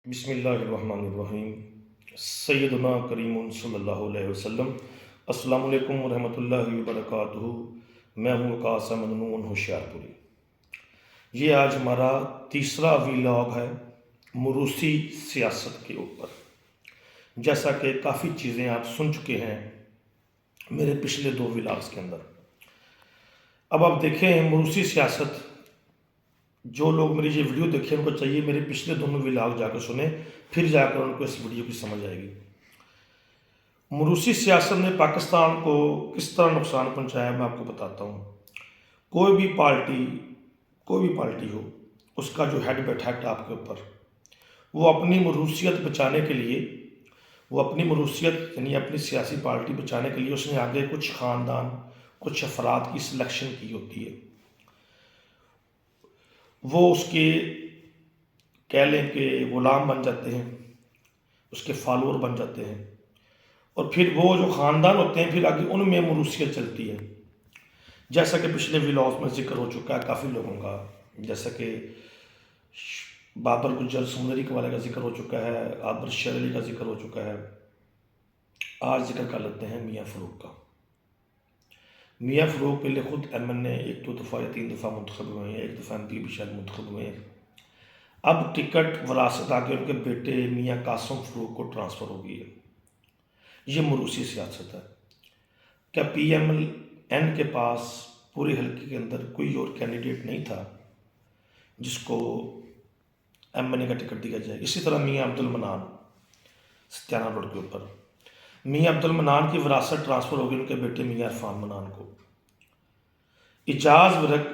بسم اللہ الرحمن الرحیم سیدنا کریم صلی اللہ علیہ وسلم۔ السلام علیکم ورحمۃ اللہ وبرکاتہ۔ میں ہوں وقاص مدنون ہوشیار پوری۔ یہ آج ہمارا تیسرا ویلاگ ہے موروثی سیاست کے اوپر۔ جیسا کہ کافی چیزیں آپ سن چکے ہیں میرے پچھلے دو ویلاگز کے اندر۔ اب آپ دیکھیں موروثی سیاست، جو لوگ میری یہ ویڈیو دیکھیں ان کو چاہیے میرے پچھلے دونوں ویلاگ جا کر سنیں، پھر جا کر ان کو اس ویڈیو کی سمجھ آئے گی۔ موروثی سیاست نے پاکستان کو کس طرح نقصان پہنچایا میں آپ کو بتاتا ہوں۔ کوئی بھی پارٹی ہو، اس کا جو ہیڈ بیٹھا ہے ٹاپ کے اوپر، وہ اپنی موروثیت بچانے کے لیے، یعنی اپنی سیاسی پارٹی بچانے کے لیے اس نے آگے کچھ خاندان، کچھ افراد کی سلیکشن کی ہوتی ہے۔ وہ اس کے کہہ لیں کہ غلام بن جاتے ہیں، اس کے فالوور بن جاتے ہیں، اور پھر وہ جو خاندان ہوتے ہیں پھر آگے ان میں موروثیت چلتی ہے۔ جیسا کہ پچھلے ویلاگز میں ذکر ہو چکا ہے کافی لوگوں کا، جیسا کہ بابر گجر سمندری قبائل کا ذکر ہو چکا ہے، عابر شیر علی کا ذکر ہو چکا ہے۔ آج ذکر کر لیتے ہیں میاں فاروق کا۔ میاں فاروق پہلے خود ایم این اے ایک دو دفعہ یا تین دفعہ منتخب ہوئے ہیں، ایک دفعہ ایم پی بھی شاید منتخب ہوئے ہیں۔ اب ٹکٹ وراثت آگے ان کے بیٹے میاں قاسم فاروق کو ٹرانسفر ہو گئی ہے۔ یہ موروثی سیاست ہے۔ کیا پی ایم ایل این کے پاس پورے حلقے کے اندر کوئی اور کینڈیڈیٹ نہیں تھا جس کو ایم این اے کا ٹکٹ دیا جائے؟ اسی طرح میاں عبد المنان ستیانہ روڈ کے اوپر، میاں عبد المنان کی وراثت ٹرانسفر ہو گئی ان کے بیٹے میاں عرفان منان کو۔ اعجاز ورک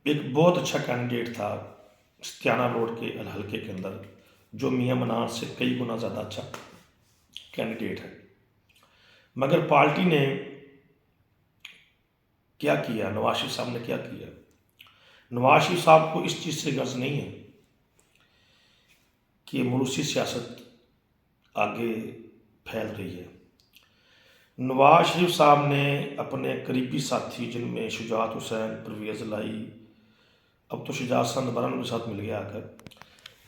ایک بہت اچھا کینڈیڈیٹ تھا ستیانہ روڈ کے حلقے کے اندر، جو میاں منان سے کئی گنا زیادہ اچھا کینڈیڈیٹ ہے، مگر پارٹی نے کیا کیا، نواز شریف صاحب نے کیا کیا؟ نواز شریف صاحب کو اس چیز سے غرض نہیں ہے کہ موروثی سیاست آگے پھیل رہی ہے۔ نواز شریف صاحب نے اپنے قریبی ساتھی جن میں شجاعت حسین، پرویز الہی، اب تو شجاعت حسین دوبارہ ان کے ساتھ مل گیا آ کر،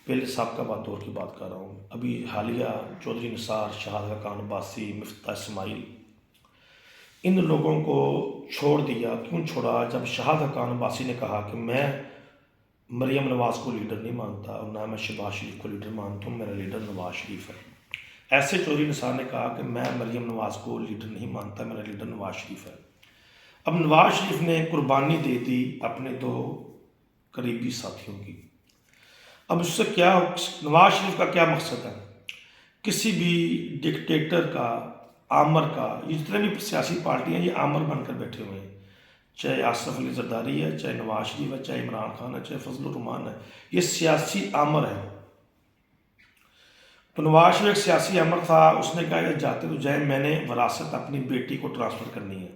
پہلے سابقہ بعد دور کی بات کر رہا ہوں، ابھی حالیہ چودھری نثار، شہاد خاقان عباسی، مفتاح اسماعیل، ان لوگوں کو چھوڑ دیا۔ کیوں چھوڑا؟ جب شہاد خاقان عباسی نے کہا کہ میں مریم نواز کو لیڈر نہیں مانتا اور نہ میں شہباز شریف کو لیڈر مانتا ہوں، میرا لیڈر نواز شریف ہے۔ ایسے چودھری نثار نے کہا کہ میں مریم نواز کو لیڈر نہیں مانتا، میرا لیڈر نواز شریف ہے۔ اب نواز شریف نے قربانی دے دی اپنے دو قریبی ساتھیوں کی۔ اب اس سے کیا، نواز شریف کا کیا مقصد ہے؟ کسی بھی ڈکٹیٹر کا، آمر کا، یہ جتنے بھی سیاسی پارٹیاں یہ آمر بن کر بیٹھے ہوئے ہیں، چاہے آصف علی زرداری ہے، چاہے نواز شریف ہے، چاہے عمران خان ہے، چاہے فضل الرحمان ہے، یہ سیاسی آمر ہے۔ تو نواز شریف ایک سیاسی آمر تھا، اس نے کہا کہ جاتے تو جائیں، میں نے وراثت اپنی بیٹی کو ٹرانسفر کرنی ہے۔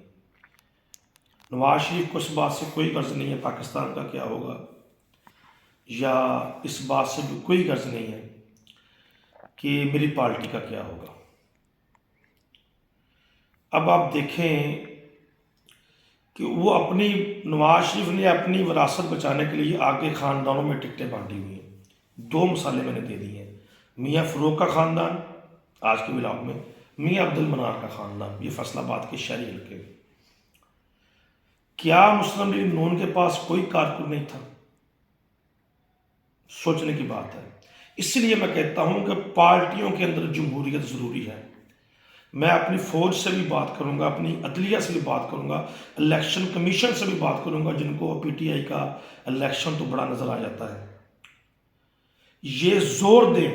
نواز شریف کو اس بات سے کوئی غرض نہیں ہے پاکستان کا کیا ہوگا، یا اس بات سے بھی کوئی غرض نہیں ہے کہ میری پارٹی کا کیا ہوگا۔ اب آپ دیکھیں کہ وہ نواز شریف نے اپنی وراثت بچانے کے لیے آگے خاندانوں میں ٹکٹیں بانٹی ہوئی ہیں۔ دو مثالیں میں نے دے دی ہیں، میاں فاروق کا خاندان آج کے ولاگ میں، میاں عبد المنان کا خاندان، یہ فیصل آباد کے شہری حلقے۔ کیا مسلم لیگ نون کے پاس کوئی کارکن نہیں تھا؟ سوچنے کی بات ہے۔ اس لیے میں کہتا ہوں کہ پارٹیوں کے اندر جمہوریت ضروری ہے۔ میں اپنی فوج سے بھی بات کروں گا، اپنی عدلیہ سے بھی بات کروں گا، الیکشن کمیشن سے بھی بات کروں گا، جن کو پی ٹی آئی کا الیکشن تو بڑا نظر آ جاتا ہے۔ یہ زور دیں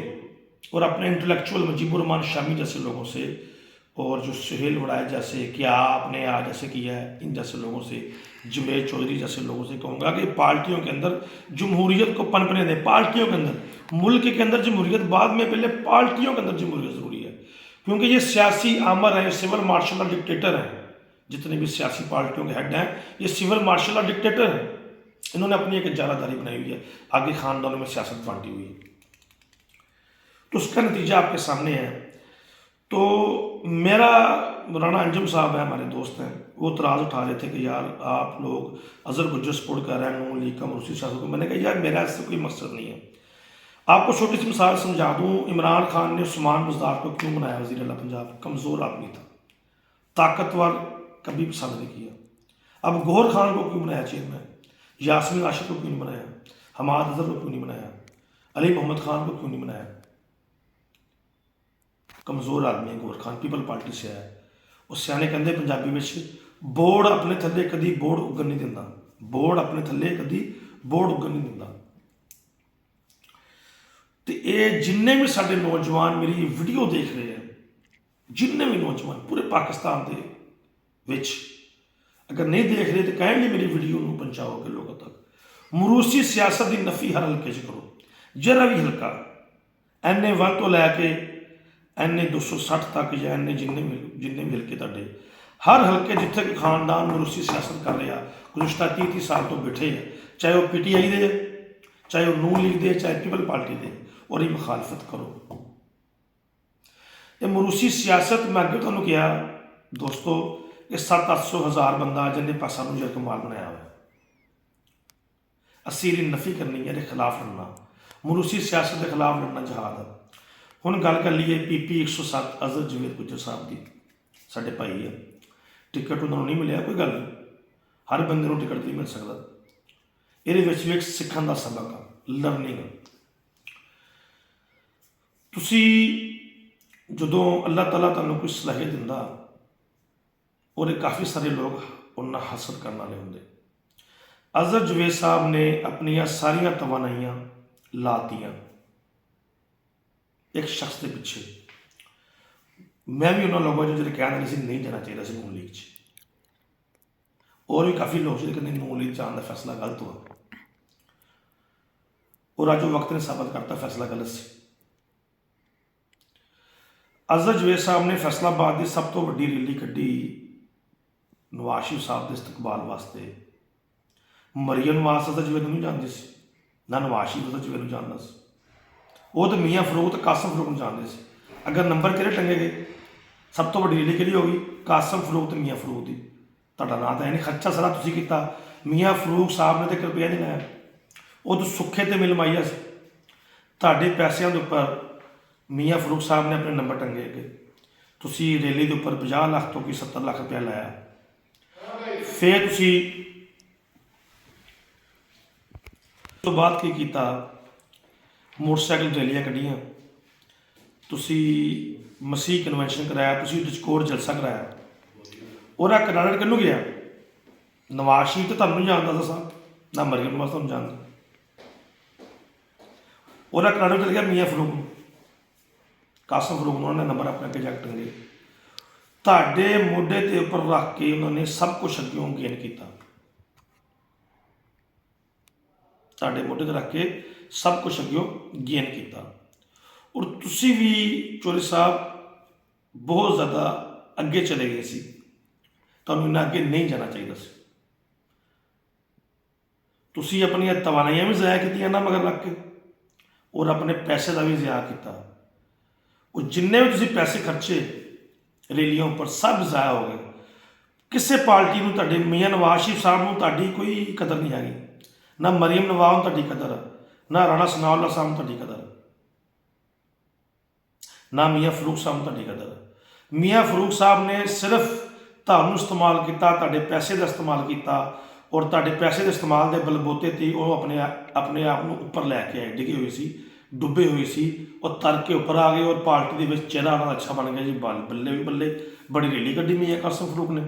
اور اپنے انٹلیکچوئل مجیب الرحمان شامی جیسے لوگوں سے، اور جو سہیل وڑائے جیسے، کیا آپ نے آج ایسے کیا ہے، ان جیسے لوگوں سے، جمیل چودھری جیسے لوگوں سے کہوں گا کہ پارٹیوں کے اندر جمہوریت کو پنپنے دیں۔ پارٹیوں کے اندر، ملک کے اندر جمہوریت بعد میں، پہلے پارٹیوں کے اندر جمہوریت ضروری ہے، کیونکہ یہ سیاسی آمر ہیں، سول مارشل اور ڈکٹیٹر ہیں۔ جتنے بھی سیاسی پارٹیوں کے ہیڈ ہیں یہ سول مارشل اور ڈکٹیٹر ہیں۔ انہوں نے اپنی ایک اجارہ داری بنائی ہوئی ہے، آگے خاندانوں میں سیاست بانٹی ہوئی ہے، تو اس کا نتیجہ آپ کے سامنے ہے۔ تو میرا مولانا انجم صاحب ہیں، ہمارے دوست ہیں، وہ اعتراض اٹھا رہے تھے کہ یار آپ لوگ اظہر گجر سپورٹ کر رہے ہیں نون لیگ کا موروثی سیاست کو۔ میں نے کہا یار میرا اس سے کوئی مقصد نہیں ہے۔ آپ کو چھوٹی سی مثال سمجھا دوں، عمران خان نے عثمان بزدار کو کیوں بنایا وزیر اعلیٰ پنجاب؟ کمزور آدمی تھا، طاقتور کبھی پسند نہیں کیا۔ اب گور خان کو کیوں بنایا چیئرمین؟ یاسمین راشد کو کیوں نہیں بنایا؟ حماد اظہر کو کیوں نہیں بنایا؟ علی محمد خان کو کیوں نہیں بنایا؟ کمزور آدمی ہے گور خان، پیپل پارٹی سے آیا ہے۔ وہ سیانے کہندے پنجابی میں بوڑ اپنے تھلے کدی بوڑ اگن نہیں دینا، بوڑ اپنے تھلے کدی بوڑ اگن نہیں دینا۔ تو یہ جن بھی سارے نوجوان میری یہ ویڈیو دیکھ رہے ہیں، جن بھی نوجوان پورے پاکستان دے وچ اگر نہیں دیکھ رہے تو کہیں گے میری ویڈیو نو پہنچاؤ گے لوگوں تک۔ موروثی سیاست کی نفی ہر حلقے چ کرو، جرا بھی حلقہ NA1 تو لے کے NA260 تک یا جن بھی حلقے تھے، ہر حلقے جتنے کوئی خاندان موروثی سیاست کر رہا گزشتہ 30 سال تو بیٹھے ہیں، چاہے وہ PTI دے، چاہے وہ نون لیگ دے، چاہے پیپل پارٹی دے، اور یہ مخالفت کرو۔ یہ موروثی سیاست میں اگے تمہیں کیا دوستو، یہ 700-800 بندہ جن نے پیسہ جا کے مال بنایا ہوا ہے، اسی نفی کرنی ہے، یہ خلاف لڑنا، موروثی سیاست کے خلاف لڑنا جہاد ہے۔ ہوں گل کر لیے PP 107 اظہر جوید گجر صاحب کی، سارے بھائی ہے، ٹکٹ انہوں نے نہیں ملیا، کوئی گل نہیں، ہر بندے کو ٹکٹ نہیں مل سکتا۔ یہ ایک سکھن کا سبق ہے، لرننگ۔ تسی جدوں اللہ تعالیٰ تمہیں کوئی صلاحیت دیندا، اور کافی سارے لوگ انہیں حسد کرنے والے ہوں۔ اظہر جوید صاحب نے اپنی ساریاں توانائیاں لا دیا ایک شخص کے پیچھے۔ میں بھی انہوں لوگوں جو کہہ رہے سی نہیں جانا چاہیے سی نون لیگ چ، اور بھی کافی لوگ جو کہ نون لیگ جان کا فیصلہ غلط ہوا، اور اج وقت نے ثابت کرتا فیصلہ غلط سی۔ اظہر جوید صاحب نے فیصلہ آباد کی سب تو وڈی ریلی کڈی نواز شریف صاحب کے استقبال واسطے۔ مریم نواز اظہر جوید نہیں جانتی سی، نہ نواز شریف اظہر جوید جانتا سی، وہ تو میاں فروغ تو قاسم فروغ کو جانتے سی۔ اگر نمبر کہڑے ٹنگے گئے، سب تو وڈی ریلی کہڑی ہوگی؟ قاسم فروغ تو میاں فروغ کی۔ تہاڈا نام تو ہے نہیں، خرچہ سارا تسی کیتا، میاں فروغ صاحب نے تو 1 روپیہ نہیں لایا، وہ تو سکھے تے مل مائیا سی۔ تہاڈے پیسوں کے اوپر میاں فروغ صاحب نے اپنے نمبر ٹنگے گئے، تسی ریلی کے اوپر 50 لاکھ تو 70 لاکھ روپیہ لایا، پھر تسی تو بعد کی کیتا؟ موٹر سائیکل ریلیاں کڈیاں، تسی مسیح کنونشن کرایا، تسی ڈچکور جلسہ کرایا، اور کریڈٹ کنوں گیا؟ نواز شریف تو تمہیں نہیں جانتا تھا صاحب، نہ مریم نواز تمہیں جانتا، اور کریڈٹ چل گیا میاں فروغ کو، قاسم فروغ انہوں نے نمبر اپنے کے جا کے ٹنگے، تہاڈے موڈے تے اوپر رکھ کے انہوں نے سب کچھ اگیوں گین کیتا، تہاڈے موڈے تے رکھ کے سب کچھ اگیوں گین کیتا، اور تسی بھی چوہدری صاحب بہت زیادہ اگے چلے گئے سی، تمہیں انہیں اگے نہیں جانا چاہیے سی۔ تسی اپنی توانائیاں بھی ضائع کیتیاں نہ مگر رکھ کے، اور اپنے پیسے کا بھی ضائع کیتا، وہ جن بھی تسی پیسے خرچے ریلیوں پر سب ضائع ہو گئے۔ کسے پارٹی نو تہاڈے میاں نواز شریف صاحب نو تہاڈی کوئی قدر نہیں ہے، نہ مریم نواز نو تہاڈی قدر ہے، نہ رانا ثناء اللہ صاحب نو تہاڈی قدر ہے، نہ میاں فروغ صاحب نو تہاڈی قدر ہے۔ میاں فروغ صاحب نے صرف تہانوں استعمال کیتا، تہاڈے پیسے کا استعمال کیتا، اور تہاڈے پیسے کے استعمال کے بلبوتے تے وہ اپنے آپ کو اوپر لے کے آئے، ڈگے ہوئے سی، ڈبے ہوئے سی، اور تر کے اوپر آ گئے، اور پارٹی کے چہرہ انہوں اچھا بن گیا جی، بلے بھی بلے، بڑی ریلی کڈی میاں قاسم فروغ نے۔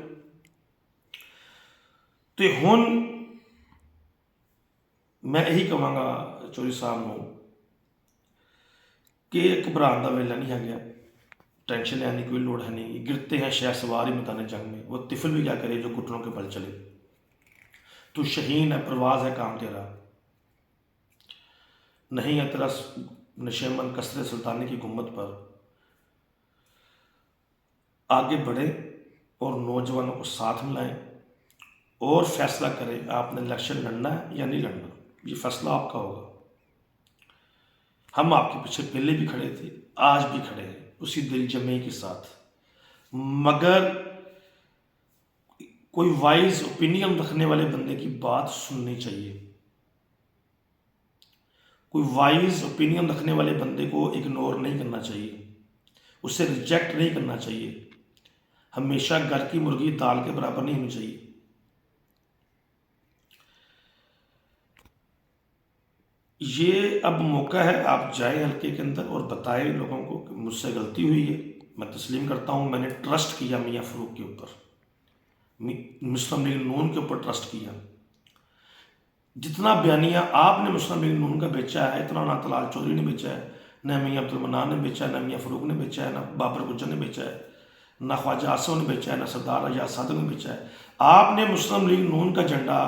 تو ہن میں یہی کہاں گا چوہدری صاحب نو کہ گھبران کا ویلا نہیں ہے گیا، ٹینشن لینے کی کوئی لوڑ ہے نہیں، گرتے ہیں شہ سوار ہی میدان جنگ میں، وہ طفل بھی کیا کرے جو گھٹنوں کے بل چلے، تو شہین ہے، پرواز ہے کام تیرا، نہیں ہے تیرا نشیمن کثرت سلطانی کی گنبد پر۔ آگے بڑھے اور نوجوانوں کو ساتھ ملائیں اور فیصلہ کریں آپ نے الیکشن لڑنا ہے یا نہیں لڑنا، یہ فیصلہ آپ کا ہوگا۔ ہم آپ کے پیچھے پہلے بھی کھڑے تھے، آج بھی کھڑے ہیں اسی دل جمعی کے ساتھ، مگر کوئی وائز اوپینین رکھنے والے بندے کی بات سننی چاہیے، کوئی وائز اوپینین رکھنے والے بندے کو اگنور نہیں کرنا چاہیے، اسے ریجیکٹ نہیں کرنا چاہیے. ہمیشہ گھر کی مرغی دال کے برابر نہیں ہونی چاہیے. یہ اب موقع ہے، آپ جائیں حلقے کے اندر اور بتائیں لوگوں کو کہ مجھ سے غلطی ہوئی ہے. میں تسلیم کرتا ہوں میں نے ٹرسٹ کیا میاں فاروق کے اوپر، مسلم لیگ نون کے اوپر ٹرسٹ کیا. جتنا بیانیہ آپ نے مسلم لیگ نون کا بیچا ہے اتنا نہ طلال چودھری نے بیچا ہے، نہ میاں عبد المنان نے بیچا ہے، نہ میاں فاروق نے بیچا ہے، نہ بابر گجر نے بیچا ہے، نہ خواجہ آصف نے بیچا ہے، نہ سردار ایاز صادق نے بیچا ہے. آپ نے مسلم لیگ نون کا جھنڈا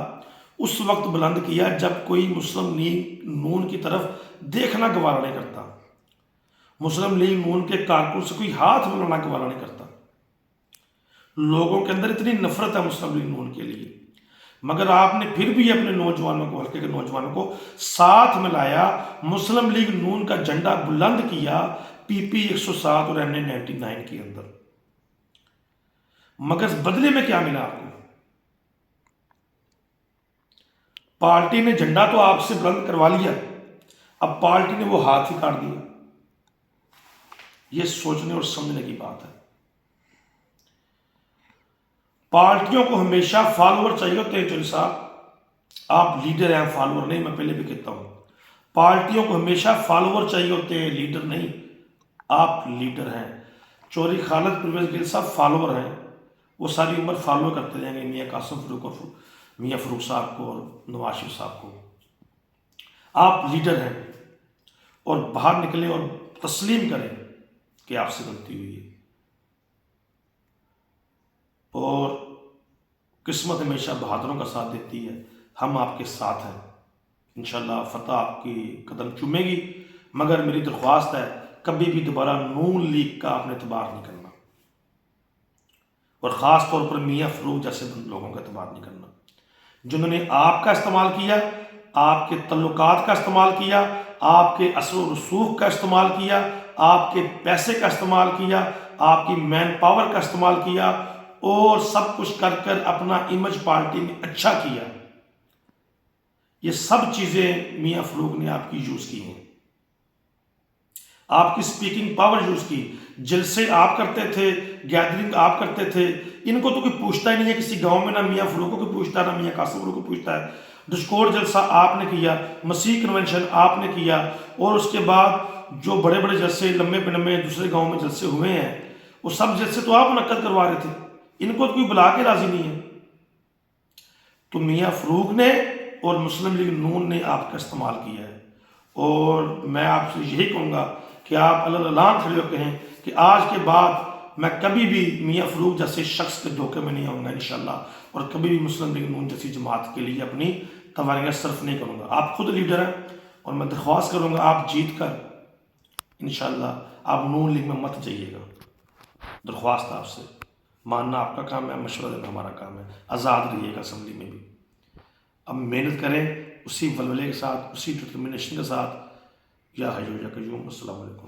اس وقت بلند کیا جب کوئی مسلم لیگ نون کی طرف دیکھنا گوارا نہیں کرتا، مسلم لیگ نون کے کارکن سے کوئی ہاتھ ملانا گوارا نہیں کرتا. لوگوں کے اندر اتنی نفرت ہے مسلم لیگ نون کے لیے، مگر آپ نے پھر بھی اپنے نوجوانوں کو، حلقے کے نوجوانوں کو ساتھ ملایا، مسلم لیگ نون کا جھنڈا بلند کیا پی پی 107 اور این اے 99 کے اندر. مگر بدلے میں کیا ملا آپ کو؟ پارٹی نے جھنڈا تو آپ سے بلند کروا لیا، اب پارٹی نے وہ ہاتھ ہی کاٹ دیا. یہ سوچنے اور سمجھنے کی بات ہے. پارٹیوں کو ہمیشہ فالوور چاہیے ہوتے ہیں. چودھری صاحب آپ لیڈر ہیں، فالوور نہیں. میں پہلے بھی کہتا ہوں پارٹیوں کو ہمیشہ فالوور چاہیے ہوتے ہیں، لیڈر نہیں. آپ لیڈر ہیں. چودھری خالد پرویز گل صاحب فالوور ہیں، وہ ساری عمر فالو کرتے رہیں گے میاں قاسم فاروق اور میاں فاروق صاحب کو اور نواز شریف صاحب کو. آپ لیڈر ہیں اور باہر نکلیں اور تسلیم کریں کہ آپ سے غلطی ہوئی ہے. اور قسمت ہمیشہ بہادروں کا ساتھ دیتی ہے. ہم آپ کے ساتھ ہیں، انشاءاللہ فتح آپ کی قدم چومے گی. مگر میری درخواست ہے کبھی بھی دوبارہ نون لیگ کا آپ نے اعتبار نہیں کرنا، اور خاص طور پر میاں فاروق جیسے لوگوں کا اعتبار نہیں کرنا جنہوں نے آپ کا استعمال کیا، آپ کے تعلقات کا استعمال کیا، آپ کے اثر و رسوخ کا استعمال کیا، آپ کے پیسے کا استعمال کیا، آپ کی مین پاور کا استعمال کیا، اور سب کچھ کر کر اپنا امیج پارٹی میں اچھا کیا. یہ سب چیزیں میاں فاروق نے آپ کی یوز کی ہیں. آپ کی سپیکنگ پاور یوز کی، جلسے آپ کرتے تھے، گیدرنگ آپ کرتے تھے. ان کو تو کوئی پوچھتا ہی نہیں ہے کسی گاؤں میں، نہ میاں فاروق کو پوچھتا ہے، نہ میاں قاسم فاروق کو پوچھتا ہے. ڈسکور جلسہ آپ نے کیا، مسیح کنونشن آپ نے کیا، اور اس کے بعد جو بڑے بڑے جلسے لمبے پہ لمبے دوسرے گاؤں میں جلسے ہوئے ہیں، وہ سب جلسے تو آپ منعقد کروا رہے تھے. ان کو تو کوئی بلا کے راضی نہیں ہے. تو میاں فاروق نے اور مسلم لیگ نون نے آپ کا استعمال کیا ہے. اور میں آپ سے یہی کہوں گا کہ آپ اعلان کھڑے ہو کہیں کہ آج کے بعد میں کبھی بھی میاں فاروق جیسے شخص کے دھوکے میں نہیں آؤں گا انشاءاللہ، اور کبھی بھی مسلم لیگ نون جیسی جماعت کے لیے اپنی توانائیاں صرف نہیں کروں گا. آپ خود لیڈر ہیں اور میں درخواست کروں گا آپ جیت کر انشاءاللہ آپ نون لیگ میں مت جائیے گا. درخواست آپ سے، ماننا آپ کا کام ہے، مشورہ دینا ہمارا کام ہے. آزاد رہیے گا اسمبلی میں بھی. اب محنت کریں اسی ولولے کے ساتھ، اسی ڈٹرمنیشن کے ساتھ. یا حی یا قیوم. السلام علیکم.